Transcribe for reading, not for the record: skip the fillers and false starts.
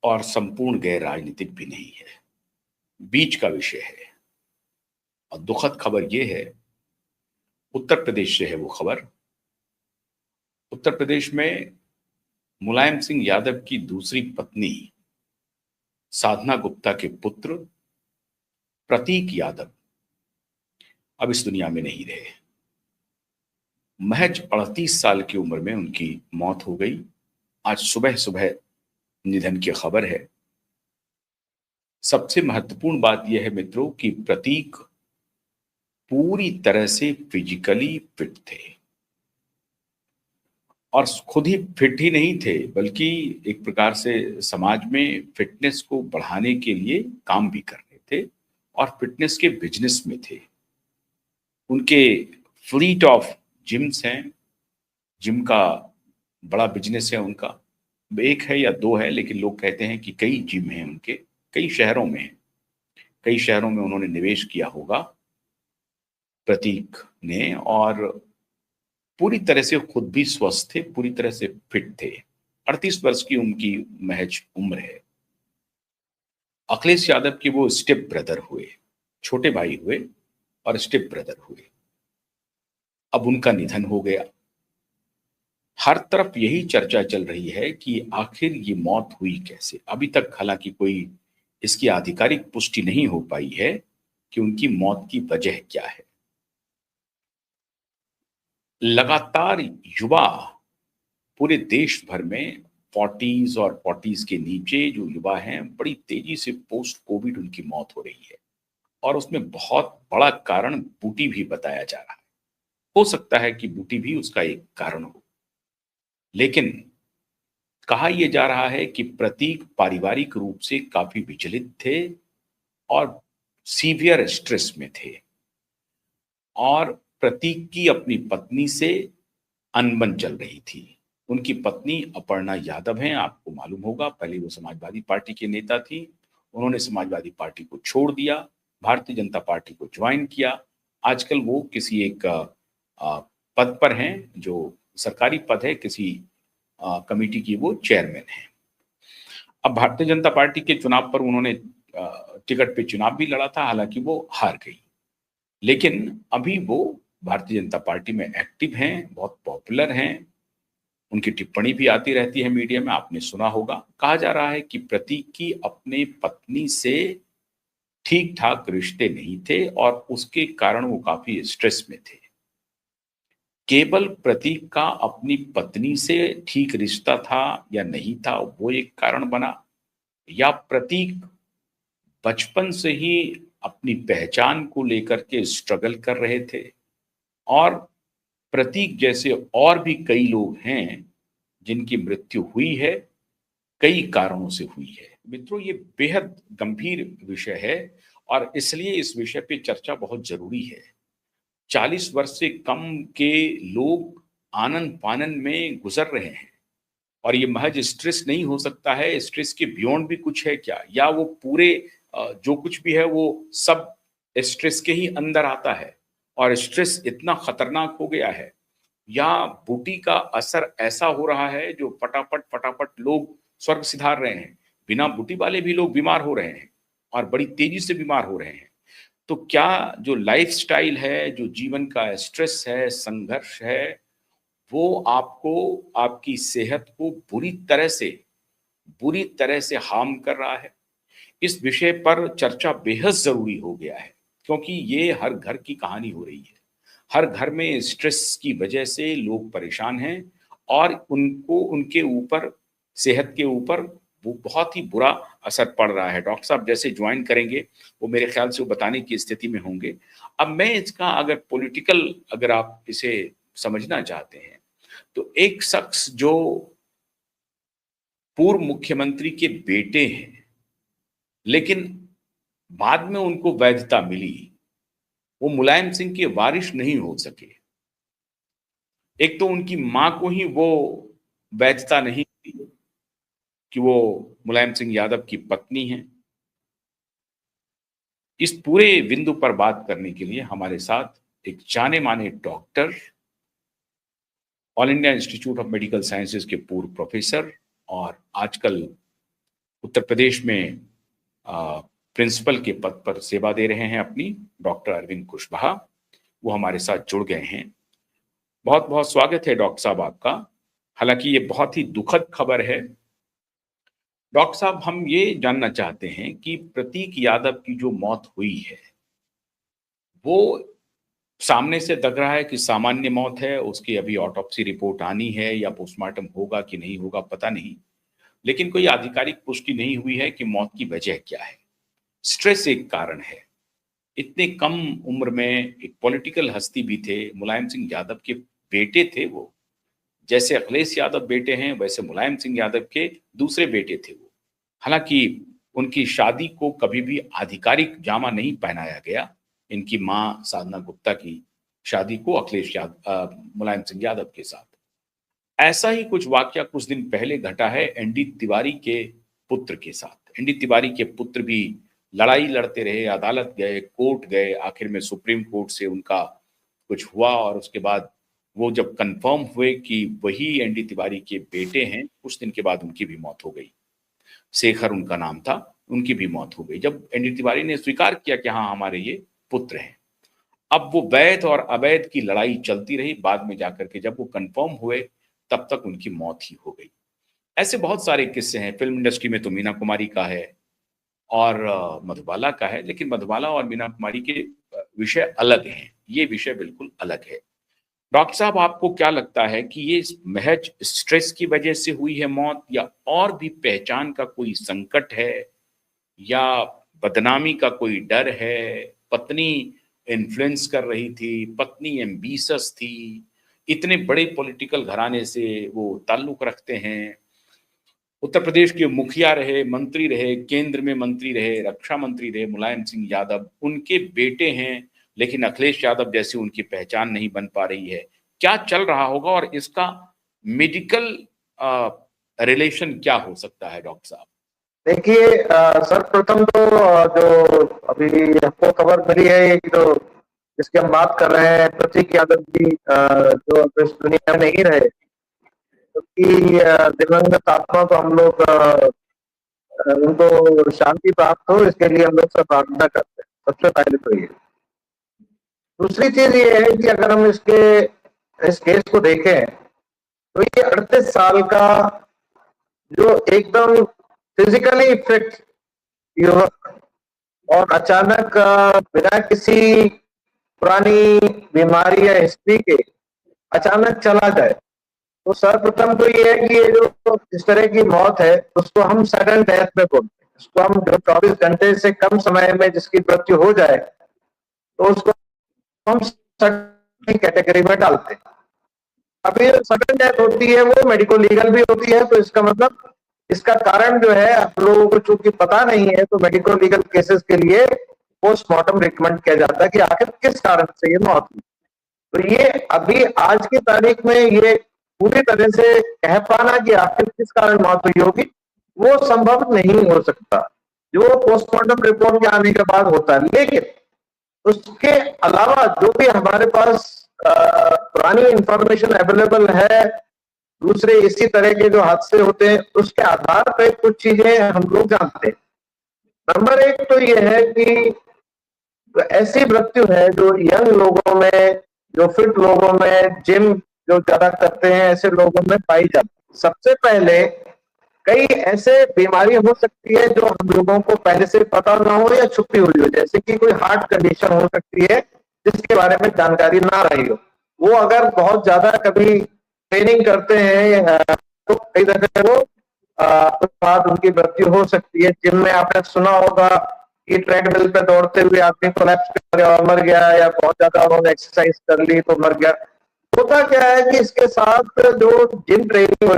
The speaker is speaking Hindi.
और संपूर्ण गैर राजनीतिक भी नहीं है, बीच का विषय है। और दुखद खबर यह है, उत्तर प्रदेश से है वो खबर। उत्तर प्रदेश में मुलायम सिंह यादव की दूसरी पत्नी साधना गुप्ता के पुत्र प्रतीक यादव अब इस दुनिया में नहीं रहे। महज 38 साल की उम्र में उनकी मौत हो गई। आज सुबह सुबह निधन की खबर है। सबसे महत्वपूर्ण बात यह है मित्रों कि प्रतीक पूरी तरह से फिजिकली फिट थे, और खुद ही फिट ही नहीं थे बल्कि एक प्रकार से समाज में फिटनेस को बढ़ाने के लिए काम भी कर रहे थे और फिटनेस के बिजनेस में थे। उनके फ्लीट ऑफ जिम्स हैं, जिम का बड़ा बिजनेस है उनका। एक है या दो है, लेकिन लोग कहते हैं कि कई जिम हैं उनके, कई शहरों में हैं। कई शहरों में उन्होंने निवेश किया होगा प्रतीक ने, और पूरी तरह से खुद भी स्वस्थ थे, पूरी तरह से फिट थे। 38 वर्ष की उनकी महज उम्र है। अखिलेश यादव के वो स्टेप ब्रदर हुए, छोटे भाई हुए और स्टेप ब्रदर हुए। अब उनका निधन हो गया। हर तरफ यही चर्चा चल रही है कि आखिर ये मौत हुई कैसे। अभी तक हालांकि कोई इसकी आधिकारिक पुष्टि नहीं हो पाई है कि उनकी मौत की वजह क्या है। लगातार युवा पूरे देश भर में 40s और 40s के नीचे जो युवा हैं, बड़ी तेजी से पोस्ट कोविड उनकी मौत हो रही है। और उसमें बहुत बड़ा कारण बूटी भी बताया जा रहा है। हो सकता है कि बूटी भी उसका एक कारण हो, लेकिन कहा यह जा रहा है कि प्रतीक पारिवारिक रूप से काफी विचलित थे और सीवियर स्ट्रेस में थे। और प्रतीक की अपनी पत्नी से अनबन चल रही थी। उनकी पत्नी अपर्णा यादव हैं, आपको मालूम होगा, पहले वो समाजवादी पार्टी के नेता थी। उन्होंने समाजवादी पार्टी को छोड़ दिया, भारतीय जनता पार्टी को ज्वाइन किया। आजकल वो किसी एक पद पर हैं, जो सरकारी पद है, किसी कमेटी की वो चेयरमैन है। अब भारतीय जनता पार्टी के चुनाव पर उन्होंने टिकट पे चुनाव भी लड़ा था, हालांकि वो हार गई। लेकिन अभी वो भारतीय जनता पार्टी में एक्टिव हैं, बहुत पॉपुलर हैं। उनकी टिप्पणी भी आती रहती है मीडिया में, आपने सुना होगा। कहा जा रहा है कि प्रतीक की अपने पत्नी से ठीक ठाक रिश्ते नहीं थे और उसके कारण वो काफी स्ट्रेस में थे। केवल प्रतीक का अपनी पत्नी से ठीक रिश्ता था या नहीं था, वो एक कारण बना, या प्रतीक बचपन से ही अपनी पहचान को लेकर के स्ट्रगल कर रहे थे। और प्रतीक जैसे और भी कई लोग हैं जिनकी मृत्यु हुई है, कई कारणों से हुई है। मित्रों, ये बेहद गंभीर विषय है और इसलिए इस विषय पे चर्चा बहुत जरूरी है। 40 वर्ष से कम के लोग आनंद फानन में गुजर रहे हैं, और ये महज स्ट्रेस नहीं हो सकता है। स्ट्रेस के बियॉन्ड भी कुछ है क्या, या वो पूरे जो कुछ भी है वो सब स्ट्रेस के ही अंदर आता है और स्ट्रेस इतना खतरनाक हो गया है, या बूटी का असर ऐसा हो रहा है जो फटाफट फटाफट लोग स्वर्ग सिधार रहे हैं। बिना बूटी वाले भी लोग बीमार हो रहे हैं और बड़ी तेजी से बीमार हो रहे हैं। तो क्या जो लाइफस्टाइल है, जो जीवन का स्ट्रेस है, संघर्ष है, वो आपको, आपकी सेहत को बुरी तरह से हार्म कर रहा है। इस विषय पर चर्चा बेहद जरूरी हो गया है, क्योंकि ये हर घर की कहानी हो रही है। हर घर में स्ट्रेस की वजह से लोग परेशान हैं और उनको, उनके ऊपर, सेहत के ऊपर वो बहुत ही बुरा असर पड़ रहा है। डॉक्टर साहब जैसे ज्वाइन करेंगे, वो मेरे ख्याल से वो बताने की स्थिति में होंगे। अब मैं इसका अगर पॉलिटिकल, अगर आप इसे समझना चाहते हैं, तो एक शख्स जो पूर्व मुख्यमंत्री के बेटे हैं, लेकिन बाद में उनको वैधता मिली, वो मुलायम सिंह के वारिस नहीं हो सके। एक तो उनकी मां को ही वो वैधता नहीं थी कि वो मुलायम सिंह यादव की पत्नी हैं। इस पूरे बिंदु पर बात करने के लिए हमारे साथ एक जाने माने doctor, all India institute of medical sciences के पूर्व प्रोफेसर और आजकल उत्तर प्रदेश में प्रिंसिपल के पद पर सेवा दे रहे हैं अपनी, डॉक्टर अरविंद कुशवाहा। वो हमारे साथ जुड़ गए हैं। बहुत बहुत स्वागत है डॉक्टर साहब आपका। हालांकि ये बहुत ही दुखद खबर है। डॉक्टर साहब, हम ये जानना चाहते हैं कि प्रतीक यादव की जो मौत हुई है वो सामने से लग रहा है कि सामान्य मौत है, उसकी अभी ऑटोप्सी रिपोर्ट आनी है या पोस्टमार्टम होगा कि नहीं होगा पता नहीं, लेकिन कोई आधिकारिक पुष्टि नहीं हुई है कि मौत की वजह क्या है। स्ट्रेस एक कारण है। इतने कम उम्र में एक पॉलिटिकल हस्ती भी थे, मुलायम सिंह यादव के बेटे थे वो। जैसे अखिलेश यादव बेटे हैं वैसे मुलायम सिंह यादव के दूसरे बेटे थे वो। हालांकि उनकी शादी को कभी भी आधिकारिक जामा नहीं पहनाया गया। इनकी मां साधना गुप्ता की शादी को अखिलेश यादव मुलायम सिंह यादव के साथ। ऐसा ही कुछ वाकया कुछ दिन पहले घटा है एनडी तिवारी के पुत्र के साथ। एनडी तिवारी के पुत्र भी लड़ाई लड़ते रहे, अदालत गए, कोर्ट गए, आखिर में सुप्रीम कोर्ट से उनका कुछ हुआ और उसके बाद वो जब कंफर्म हुए कि वही एनडी तिवारी के बेटे हैं, कुछ दिन के बाद उनकी भी मौत हो गई। शेखर उनका नाम था, उनकी भी मौत हो गई जब एनडी तिवारी ने स्वीकार किया कि हाँ हमारे ये पुत्र हैं। अब वो वैध और अवैध की लड़ाई चलती रही। बाद में जाकर के जब वो कंफर्म हुए तब तक उनकी मौत ही हो गई। ऐसे बहुत सारे किस्से हैं। फिल्म इंडस्ट्री में तो मीना कुमारी का है और मधुबाला का है, लेकिन मधुबाला और मीना कुमारी के विषय अलग हैं। ये विषय बिल्कुल अलग है। डॉक्टर साहब, आपको क्या लगता है कि ये महज स्ट्रेस की वजह से हुई है मौत, या और भी पहचान का कोई संकट है, या बदनामी का कोई डर है? पत्नी इन्फ्लुएंस कर रही थी, पत्नी एम्बिशस थी, इतने बड़े पॉलिटिकल घराने से वो ताल्लुक रखते हैं, उत्तर प्रदेश के मुखिया रहे, मंत्री रहे, केंद्र में मंत्री रहे, रक्षा मंत्री रहे मुलायम सिंह यादव, उनके बेटे हैं, लेकिन अखिलेश यादव जैसी उनकी पहचान नहीं बन पा रही है। क्या चल रहा होगा और इसका मेडिकल रिलेशन क्या हो सकता है डॉक्टर साहब? देखिए, सर्वप्रथम तो जो अभी हमको खबर मिली है, जो जिसकी हम बात कर रहे हैं, प्रतीक यादव जी जो इस दुनिया में नहीं रहे, क्योंकि दिवंगत आत्मा को हम लोग उनको शांति प्राप्त हो, इसके लिए हम लोग सब प्रार्थना करते हैं। सबसे पहले तो ये। दूसरी चीज ये है कि अगर हम इस केस को देखें तो ये 38 साल का जो एकदम फिजिकली फिट युवक और अचानक बिना किसी पुरानी बीमारी या हिस्ट्री के अचानक चला जाए, तो सर्वप्रथम तो ये है कि ये जो इस तरह की मौत है उसको हम सडन डेथ में बोलते हैं। उसको हम जो 24 घंटे से कम समय में जिसकी मृत्यु हो जाए तो उसको हम सडन कैटेगरी में डालते हैं। अभी सडन डेथ होती है वो मेडिको लीगल भी होती है, तो इसका मतलब इसका कारण जो है आप लोगों को चूंकि पता नहीं है, तो मेडिको लीगल केसेस के लिए पोस्टमार्टम रिकमेंड किया जाता है कि आखिर किस कारण से ये मौत हुई। तो ये अभी आज की तारीख में ये पूरी तरह से कह पाना कि आखिर किस कारण मौत हुई होगी वो संभव नहीं हो सकता, जो पोस्टमार्टम रिपोर्ट के आने के बाद होता है। लेकिन उसके अलावा जो भी हमारे पास पुरानी इंफॉर्मेशन अवेलेबल है, दूसरे इसी तरह के जो हादसे होते हैं, उसके आधार पर कुछ चीजें हम लोग जानते हैं। नंबर एक तो ये है कि ऐसी मृत्यु है जो यंग लोगों में, जो फिट लोगों में, जिम जो ज्यादा करते हैं, ऐसे लोगों में पाई जाती है। सबसे पहले कई ऐसे बीमारी हो सकती है जो हम लोगों को पहले से पता ना हो या छुपी हुई हो, जैसे कि कोई हार्ट कंडीशन हो सकती है जिसके बारे में जानकारी ना रही हो। वो अगर बहुत ज्यादा कभी ट्रेनिंग करते हैं तो कई दफे वो उसके बाद उनकी मृत्यु हो सकती है। जिम में आपने सुना होगा कि ट्रेडमिल पे दौड़ते हुए आदमी कोलैप्स कर गया और मर गया, या बहुत ज्यादा उन्होंने एक्सरसाइज कर ली तो मर गया। होता क्या है कि इसके साथ जो जिम ट्रेनिंग वगैरह